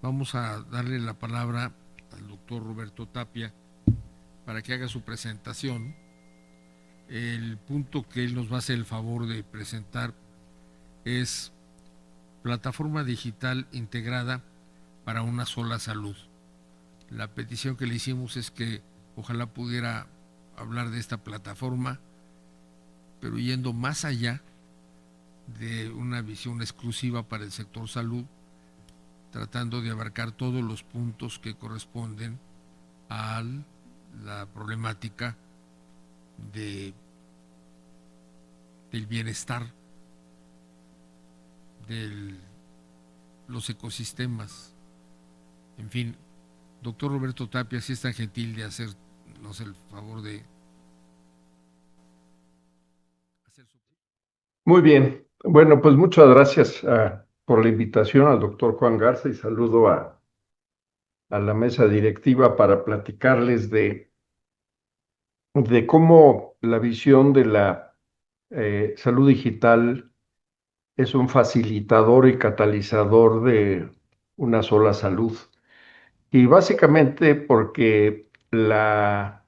Vamos a darle la palabra al doctor Roberto Tapia para que haga su presentación. El punto que él nos va a hacer el favor de presentar es plataforma digital integrada para una sola salud. La petición que le hicimos es que ojalá pudiera hablar de esta plataforma, pero yendo más allá de una visión exclusiva para el sector salud, tratando de abarcar todos los puntos que corresponden a la problemática de, del bienestar de los ecosistemas. En fin, doctor Roberto Tapia, si es tan gentil de hacernos el favor de hacer su... Muy bien. Bueno, pues muchas gracias por la invitación al doctor Juan Garza y saludo a la mesa directiva para platicarles de cómo la visión de la salud digital es un facilitador y catalizador de una sola salud. Y básicamente porque la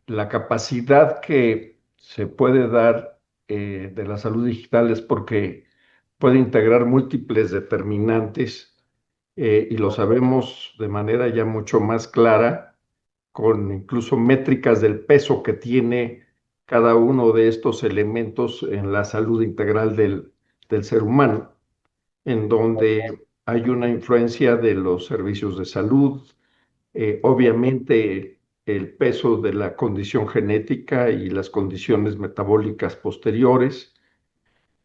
capacidad que se puede dar de la salud digital es porque puede integrar múltiples determinantes y lo sabemos de manera ya mucho más clara, con incluso métricas del peso que tiene cada uno de estos elementos en la salud integral del ser humano, en donde hay una influencia de los servicios de salud, obviamente el peso de la condición genética y las condiciones metabólicas posteriores.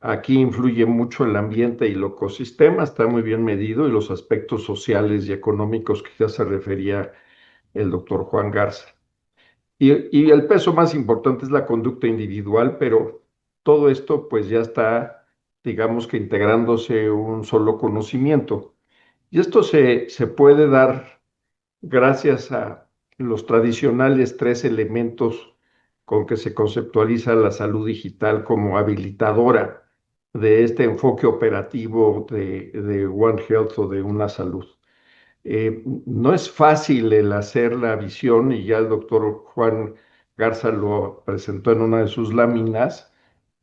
Aquí influye mucho el ambiente y el ecosistema, está muy bien medido, y los aspectos sociales y económicos que ya se refería el doctor Juan Garza. Y el peso más importante es la conducta individual, pero todo esto pues ya está, digamos que integrándose un solo conocimiento. Y esto se puede dar gracias a los tradicionales tres elementos con que se conceptualiza la salud digital como habilitadora de este enfoque operativo de One Health o de una salud. No es fácil el hacer la visión, y ya el doctor Juan Garza lo presentó en una de sus láminas,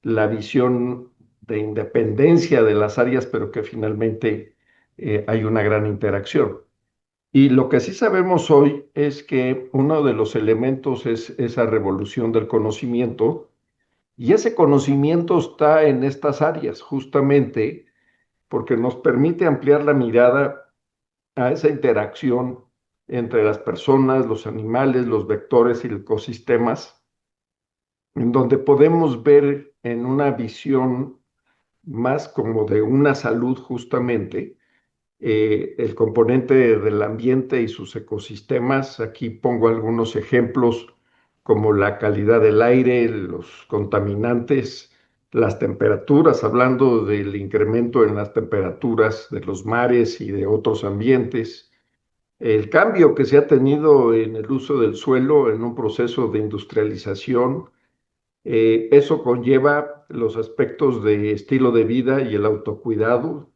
la visión de independencia de las áreas, pero que finalmente hay una gran interacción. Y lo que sí sabemos hoy es que uno de los elementos es esa revolución del conocimiento, y ese conocimiento está en estas áreas justamente porque nos permite ampliar la mirada a esa interacción entre las personas, los animales, los vectores y los ecosistemas, en donde podemos ver en una visión más como de una salud justamente el componente del ambiente y sus ecosistemas. Aquí pongo algunos ejemplos como la calidad del aire, los contaminantes, las temperaturas, hablando del incremento en las temperaturas de los mares y de otros ambientes, el cambio que se ha tenido en el uso del suelo en un proceso de industrialización. Eso conlleva los aspectos de estilo de vida y el autocuidado,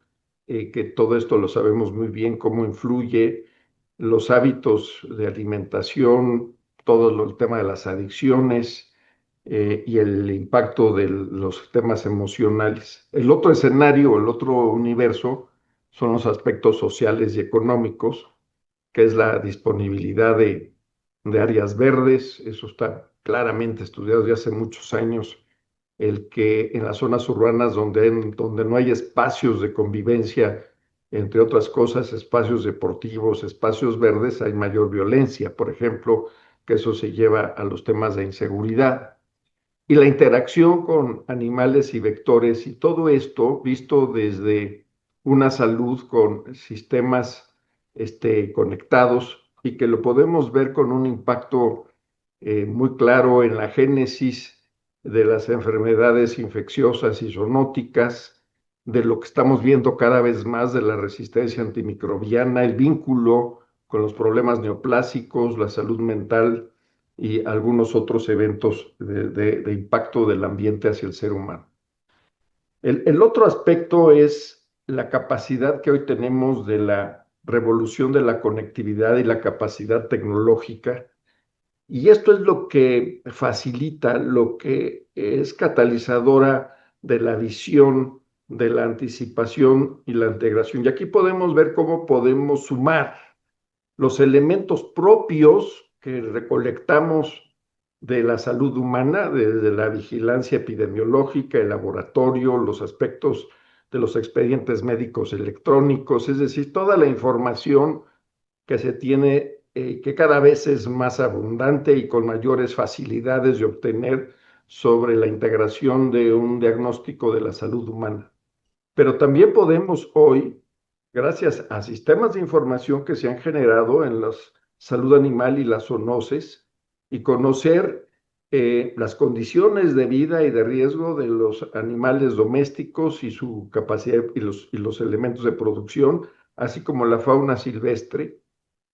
que todo esto lo sabemos muy bien, cómo influye los hábitos de alimentación, todo el tema de las adicciones y el impacto de los temas emocionales. El otro escenario, el otro universo, son los aspectos sociales y económicos, que es la disponibilidad de áreas verdes. Eso está claramente estudiado desde hace muchos años, el que en las zonas urbanas donde no hay espacios de convivencia, entre otras cosas, espacios deportivos, espacios verdes, hay mayor violencia, por ejemplo, que eso se lleva a los temas de inseguridad. Y la interacción con animales y vectores, y todo esto visto desde una salud con sistemas conectados, y que lo podemos ver con un impacto muy claro en la génesis de las enfermedades infecciosas y zoonóticas, de lo que estamos viendo cada vez más de la resistencia antimicrobiana, el vínculo con los problemas neoplásicos, la salud mental y algunos otros eventos de impacto del ambiente hacia el ser humano. El otro aspecto es la capacidad que hoy tenemos de la revolución de la conectividad y la capacidad tecnológica. Y esto es lo que facilita, lo que es catalizadora de la visión, de la anticipación y la integración. Y aquí podemos ver cómo podemos sumar los elementos propios que recolectamos de la salud humana, desde la vigilancia epidemiológica, el laboratorio, los aspectos de los expedientes médicos electrónicos, es decir, toda la información que se tiene, que cada vez es más abundante y con mayores facilidades de obtener sobre la integración de un diagnóstico de la salud humana. Pero también podemos hoy, gracias a sistemas de información que se han generado en la salud animal y las zoonosis, y conocer las condiciones de vida y de riesgo de los animales domésticos y su capacidad y los elementos de producción, así como la fauna silvestre,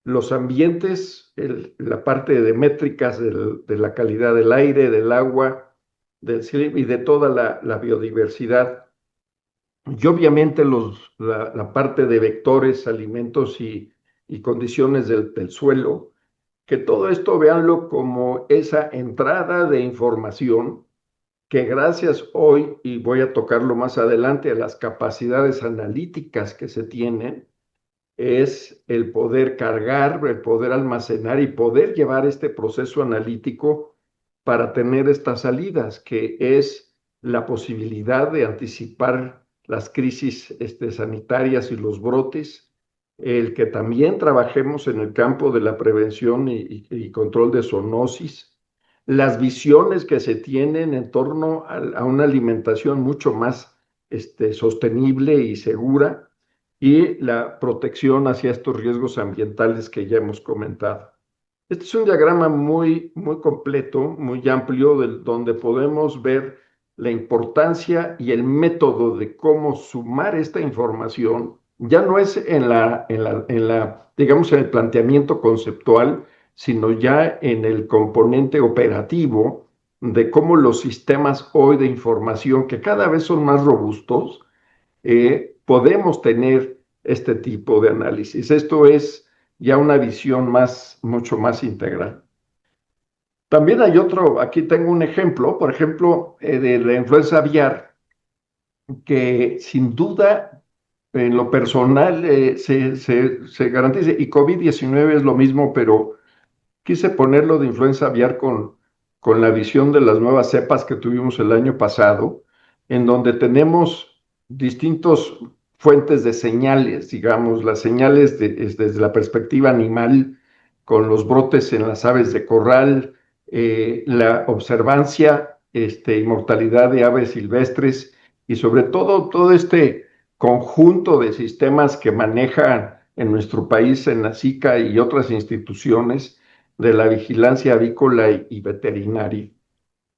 los ambientes, la parte de métricas de la calidad del aire, del agua, y de toda la biodiversidad. Y obviamente la parte de vectores, alimentos y condiciones del suelo, que todo esto véanlo como esa entrada de información que gracias hoy, y voy a tocarlo más adelante, a las capacidades analíticas que se tienen, es el poder cargar, el poder almacenar y poder llevar este proceso analítico para tener estas salidas, que es la posibilidad de anticipar las crisis sanitarias y los brotes, el que también trabajemos en el campo de la prevención y control de zoonosis, las visiones que se tienen en torno a una alimentación mucho más sostenible y segura, y la protección hacia estos riesgos ambientales que ya hemos comentado. Este es un diagrama muy completo, muy amplio, donde podemos ver la importancia y el método de cómo sumar esta información. Ya no es digamos, en el planteamiento conceptual, sino ya en el componente operativo de cómo los sistemas hoy de información, que cada vez son más robustos, podemos tener este tipo de análisis. Esto es ya una visión mucho más integral. También hay otro, aquí tengo un ejemplo, por ejemplo, de la influenza aviar, que sin duda en lo personal se garantiza, y COVID-19 es lo mismo, pero quise ponerlo de influenza aviar con la visión de las nuevas cepas que tuvimos el año pasado, en donde tenemos distintos fuentes de señales, digamos, las señales desde la perspectiva animal, con los brotes en las aves de corral, la observancia y mortalidad de aves silvestres, y sobre todo este conjunto de sistemas que manejan en nuestro país, en la SICA y otras instituciones, de la vigilancia avícola y veterinaria.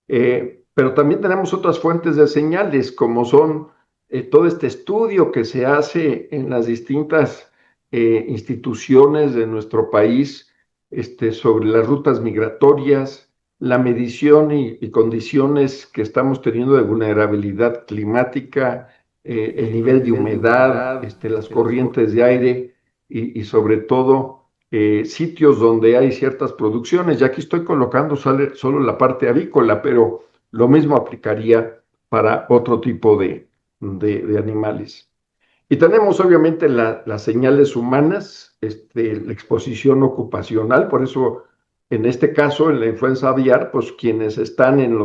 Pero también tenemos otras fuentes de señales, como son todo este estudio que se hace en las distintas instituciones de nuestro país sobre las rutas migratorias, la medición y condiciones que estamos teniendo de vulnerabilidad climática, el nivel de humedad, las corrientes de aire y sobre todo sitios donde hay ciertas producciones. Y aquí estoy colocando solo la parte avícola, pero lo mismo aplicaría para otro tipo de animales. Y tenemos obviamente las señales humanas, la exposición ocupacional, por eso en este caso, en la influenza aviar, pues quienes están en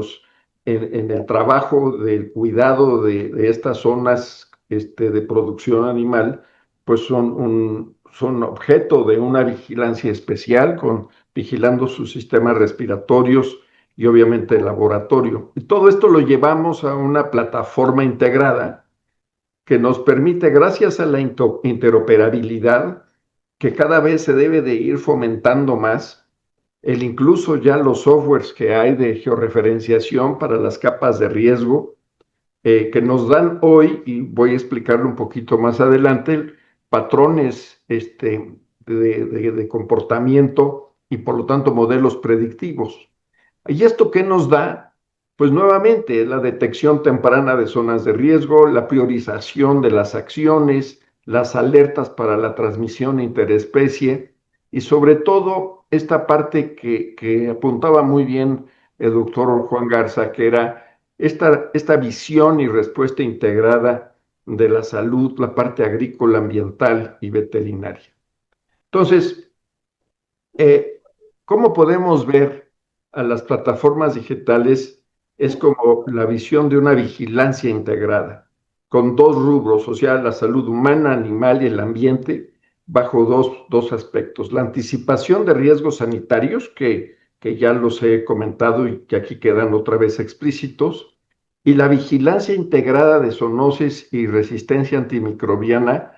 el trabajo del cuidado de estas zonas de producción animal, pues son objeto de una vigilancia especial, vigilando sus sistemas respiratorios y obviamente el laboratorio. Y todo esto lo llevamos a una plataforma integrada que nos permite, gracias a la interoperabilidad, que cada vez se debe de ir fomentando más, incluso ya los softwares que hay de georreferenciación para las capas de riesgo, que nos dan hoy, y voy a explicarlo un poquito más adelante, patrones de comportamiento y por lo tanto modelos predictivos. ¿Y esto qué nos da? Pues nuevamente la detección temprana de zonas de riesgo, la priorización de las acciones, las alertas para la transmisión interespecie y sobre todo esta parte que apuntaba muy bien el doctor Juan Garza, que era esta visión y respuesta integrada de la salud, la parte agrícola, ambiental y veterinaria. Entonces, ¿cómo podemos ver a las plataformas digitales? Es como la visión de una vigilancia integrada, con dos rubros, o sea, la salud humana, animal y el ambiente, bajo dos aspectos. La anticipación de riesgos sanitarios, que ya los he comentado y que aquí quedan otra vez explícitos, y la vigilancia integrada de zoonosis y resistencia antimicrobiana,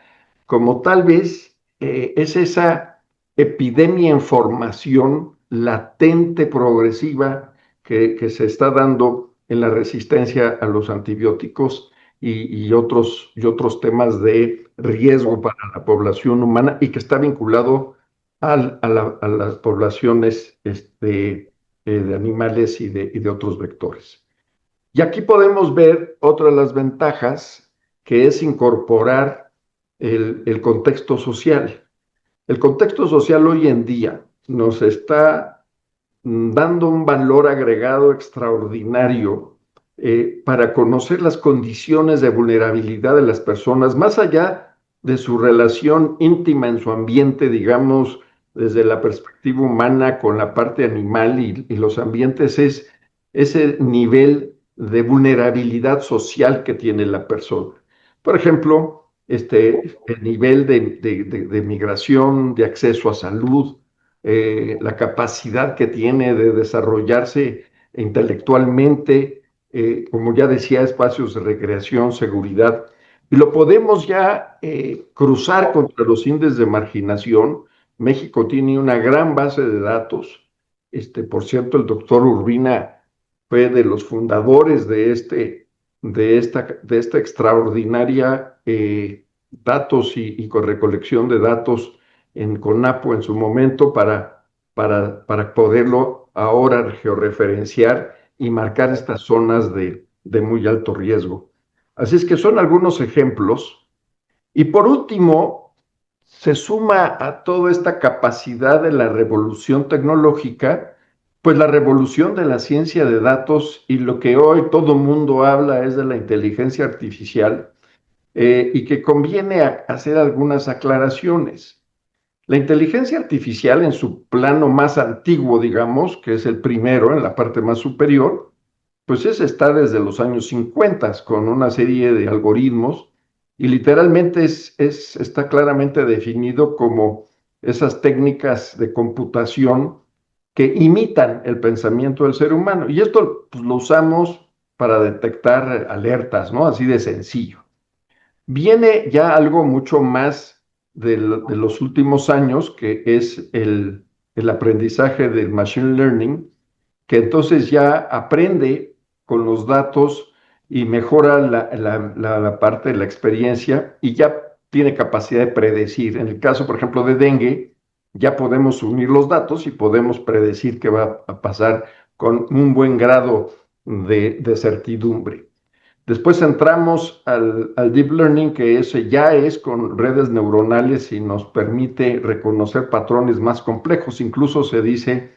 como tal vez es esa epidemia en formación latente progresiva que se está dando en la resistencia a los antibióticos y otros temas de riesgo para la población humana y que está vinculado a las poblaciones de animales y de otros vectores. Y aquí podemos ver otra de las ventajas, que es incorporar el contexto social. El contexto social hoy en día nos está dando un valor agregado extraordinario para conocer las condiciones de vulnerabilidad de las personas, más allá de su relación íntima en su ambiente, digamos, desde la perspectiva humana con la parte animal y los ambientes, es ese nivel de vulnerabilidad social que tiene la persona. Por ejemplo, el nivel de migración, de acceso a salud, la capacidad que tiene de desarrollarse intelectualmente, como ya decía, espacios de recreación, seguridad, y lo podemos ya cruzar contra los índices de marginación. México tiene una gran base de datos. Por cierto, el doctor Urbina fue de los fundadores de esta extraordinaria datos y con recolección de datos en CONAPO en su momento para poderlo ahora georreferenciar y marcar estas zonas de muy alto riesgo. Así es que son algunos ejemplos. Y por último, se suma a toda esta capacidad de la revolución tecnológica, pues la revolución de la ciencia de datos y lo que hoy todo mundo habla es de la inteligencia artificial, y que conviene hacer algunas aclaraciones. La inteligencia artificial en su plano más antiguo, digamos, que es el primero, en la parte más superior, pues ese está desde los años 50 con una serie de algoritmos y literalmente está claramente definido como esas técnicas de computación que imitan el pensamiento del ser humano. Y esto pues, lo usamos para detectar alertas, ¿no? Así de sencillo. Viene ya algo mucho más de los últimos años, que es el aprendizaje del machine learning, que entonces ya aprende con los datos y mejora la parte de la experiencia y ya tiene capacidad de predecir. En el caso, por ejemplo, de dengue, ya podemos unir los datos y podemos predecir qué va a pasar con un buen grado de certidumbre. Después entramos al deep learning, que ese ya es con redes neuronales y nos permite reconocer patrones más complejos. Incluso se dice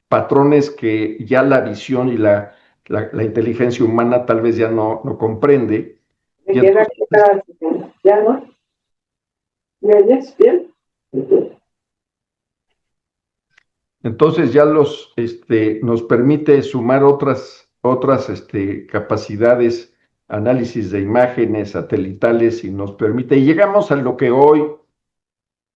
patrones que ya la visión y la inteligencia humana tal vez ya no comprende. Me Y queda entonces, clara, ¿ya no? ¿Me oyes bien? entonces ya nos permite sumar otras capacidades, análisis de imágenes satelitales y nos permite, y llegamos a lo que hoy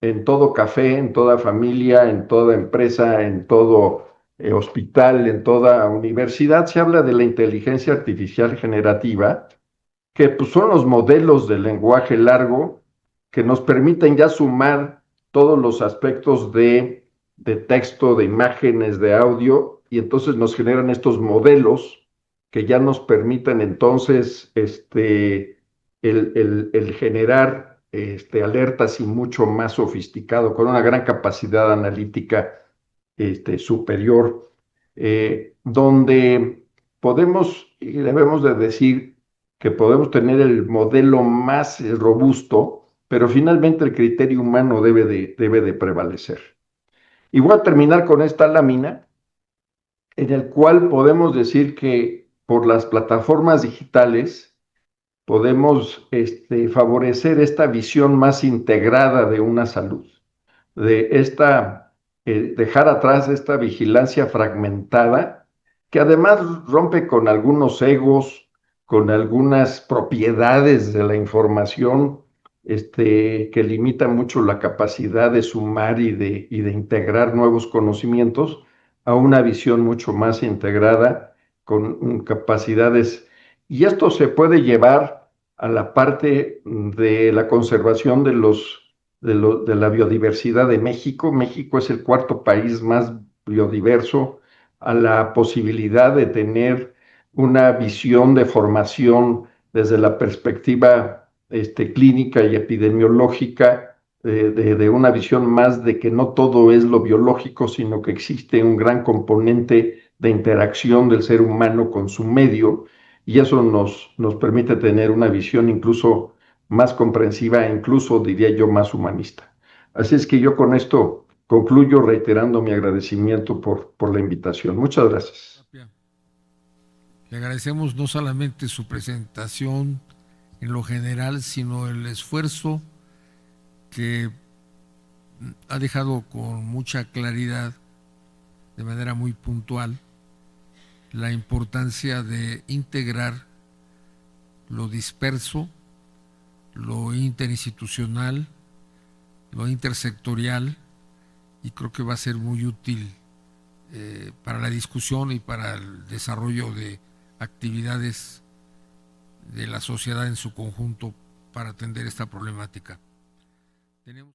en todo café, en toda familia, en toda empresa, en todo hospital, en toda universidad, se habla de la inteligencia artificial generativa, que pues, son los modelos de lenguaje largo que nos permiten ya sumar todos los aspectos de texto, de imágenes, de audio, y entonces nos generan estos modelos que ya nos permiten entonces el generar alertas y mucho más sofisticado, con una gran capacidad analítica superior, donde podemos y debemos de decir que podemos tener el modelo más robusto pero finalmente el criterio humano debe de prevalecer. Y voy a terminar con esta lámina, en el cual podemos decir que por las plataformas digitales podemos favorecer esta visión más integrada de una salud, de dejar atrás esta vigilancia fragmentada, que además rompe con algunos egos, con algunas propiedades de la información, que limita mucho la capacidad de sumar y de integrar nuevos conocimientos a una visión mucho más integrada, con capacidades. Y esto se puede llevar a la parte de la conservación de la biodiversidad de México. México es el cuarto país más biodiverso, a la posibilidad de tener una visión de formación desde la perspectiva clínica y epidemiológica, de una visión más de que no todo es lo biológico, sino que existe un gran componente de interacción del ser humano con su medio, y eso nos permite tener una visión incluso más comprensiva e incluso, diría yo, más humanista. Así es que yo con esto concluyo reiterando mi agradecimiento por la invitación. Muchas gracias. Le agradecemos no solamente su presentación en lo general, sino el esfuerzo que ha dejado con mucha claridad, de manera muy puntual, la importancia de integrar lo disperso, lo interinstitucional, lo intersectorial, y creo que va a ser muy útil para la discusión y para el desarrollo de actividades de la sociedad en su conjunto para atender esta problemática. Tenemos